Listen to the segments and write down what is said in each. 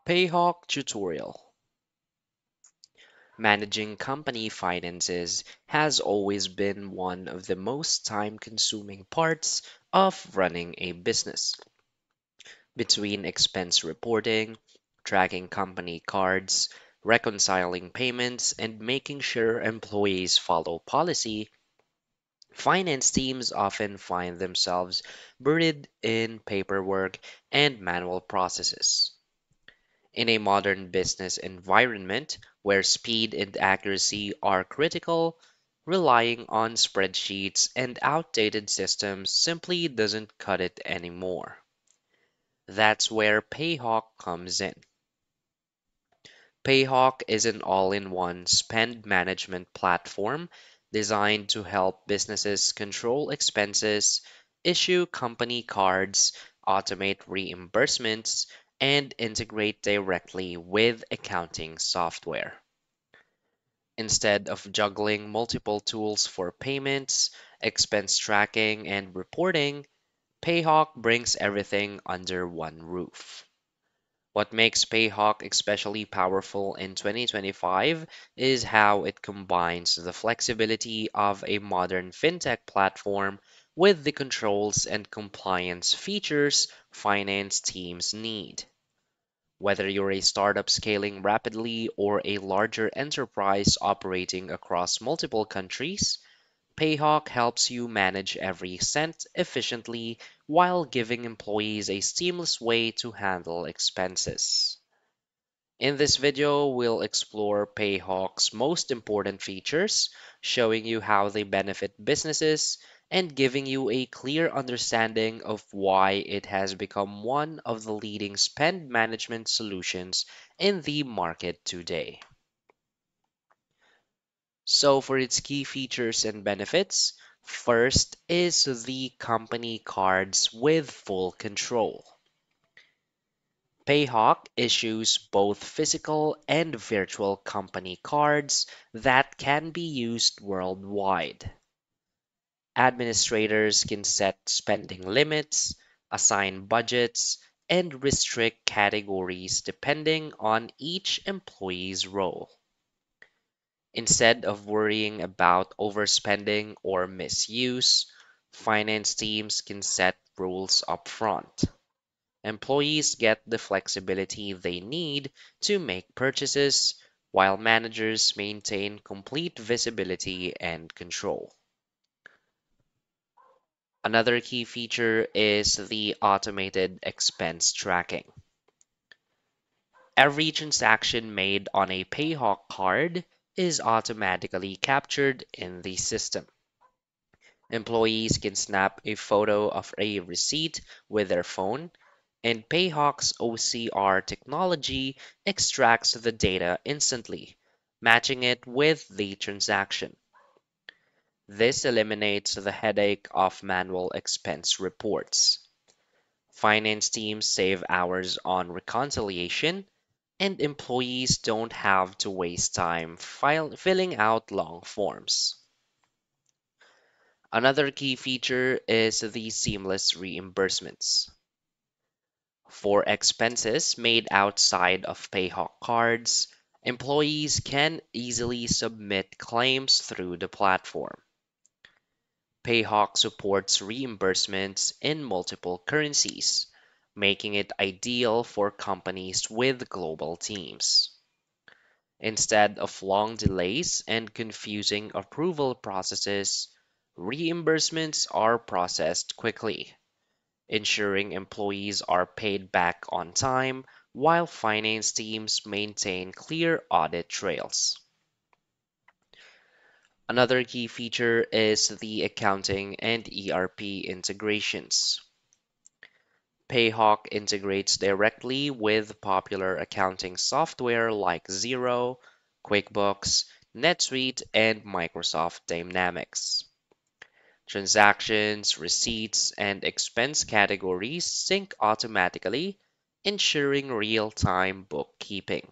Payhawk tutorial. Managing company finances has always been one of the most time-consuming parts of running a business. Between expense reporting, tracking company cards, reconciling payments, and making sure employees follow policy, finance teams often find themselves buried in paperwork and manual processes. In a modern business environment where speed and accuracy are critical, relying on spreadsheets and outdated systems simply doesn't cut it anymore. That's where Payhawk comes in. Payhawk is an all-in-one spend management platform designed to help businesses control expenses, issue company cards, automate reimbursements, and integrate directly with accounting software. Instead of juggling multiple tools for payments, expense tracking, and reporting, Payhawk brings everything under one roof. What makes Payhawk especially powerful in 2025 is how it combines the flexibility of a modern fintech platform with the controls and compliance features finance teams need. Whether you're a startup scaling rapidly or a larger enterprise operating across multiple countries, Payhawk helps you manage every cent efficiently while giving employees a seamless way to handle expenses. In this video, we'll explore Payhawk's most important features, showing you how they benefit businesses and giving you a clear understanding of why it has become one of the leading spend management solutions in the market today. So, for its key features and benefits, first is the company cards with full control. Payhawk issues both physical and virtual company cards that can be used worldwide. Administrators can set spending limits, assign budgets, and restrict categories depending on each employee's role. Instead of worrying about overspending or misuse, finance teams can set rules upfront. Employees get the flexibility they need to make purchases, while managers maintain complete visibility and control. Another key feature is the automated expense tracking. Every transaction made on a Payhawk card is automatically captured in the system. Employees can snap a photo of a receipt with their phone, and Payhawk's OCR technology extracts the data instantly, matching it with the transaction. This eliminates the headache of manual expense reports. Finance teams save hours on reconciliation, and employees don't have to waste time filling out long forms. Another key feature is the seamless reimbursements. For expenses made outside of Payhawk cards, employees can easily submit claims through the platform. Payhawk supports reimbursements in multiple currencies, making it ideal for companies with global teams. Instead of long delays and confusing approval processes, reimbursements are processed quickly, ensuring employees are paid back on time while finance teams maintain clear audit trails. Another key feature is the accounting and ERP integrations. Payhawk integrates directly with popular accounting software like Xero, QuickBooks, NetSuite, and Microsoft Dynamics. Transactions, receipts, and expense categories sync automatically, ensuring real-time bookkeeping.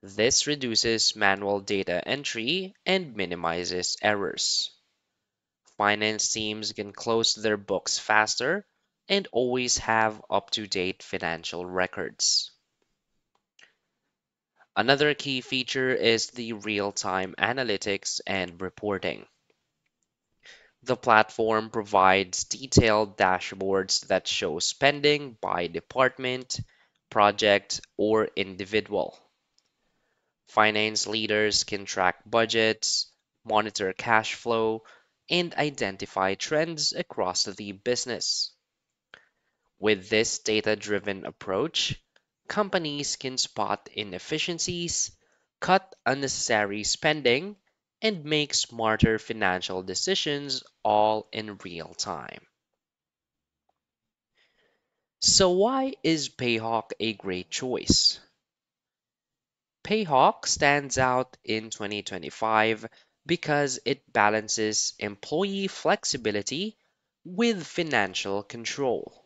This reduces manual data entry and minimizes errors. Finance teams can close their books faster and always have up-to-date financial records. Another key feature is the real-time analytics and reporting. The platform provides detailed dashboards that show spending by department, project, or individual. Finance leaders can track budgets, monitor cash flow, and identify trends across the business. With this data-driven approach, companies can spot inefficiencies, cut unnecessary spending, and make smarter financial decisions all in real time. So why is Payhawk a great choice? Payhawk stands out in 2025 because it balances employee flexibility with financial control.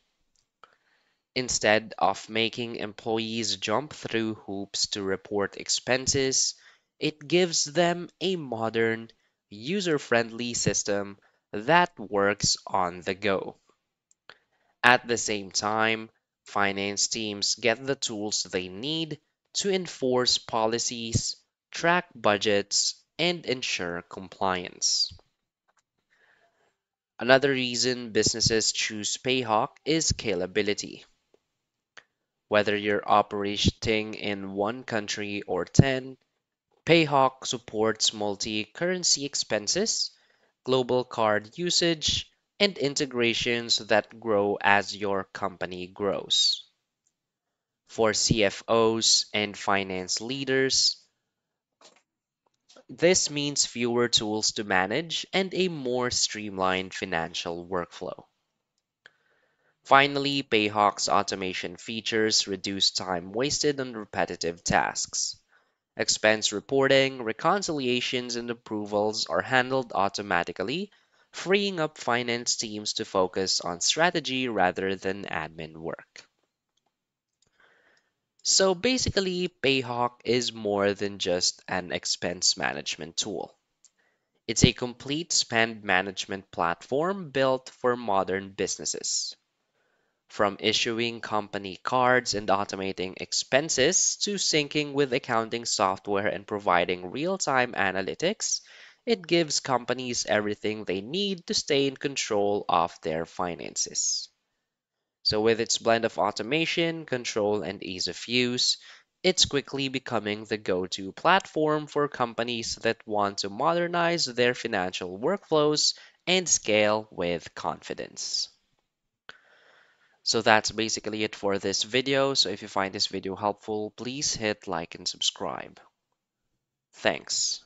Instead of making employees jump through hoops to report expenses, it gives them a modern, user-friendly system that works on the go. At the same time, finance teams get the tools they need to enforce policies, track budgets, and ensure compliance. Another reason businesses choose Payhawk is scalability. Whether you're operating in one country or 10, Payhawk supports multi-currency expenses, global card usage, and integrations that grow as your company grows. For CFOs and finance leaders, this means fewer tools to manage and a more streamlined financial workflow. Finally, Payhawk's automation features reduce time wasted on repetitive tasks. Expense reporting, reconciliations, and approvals are handled automatically, freeing up finance teams to focus on strategy rather than admin work. So basically, Payhawk is more than just an expense management tool. It's a complete spend management platform built for modern businesses. From issuing company cards and automating expenses to syncing with accounting software and providing real-time analytics, it gives companies everything they need to stay in control of their finances. So, with its blend of automation, control, and ease of use, it's quickly becoming the go-to platform for companies that want to modernize their financial workflows and scale with confidence. So that's basically it for this video. So if you find this video helpful, please hit like and subscribe. Thanks.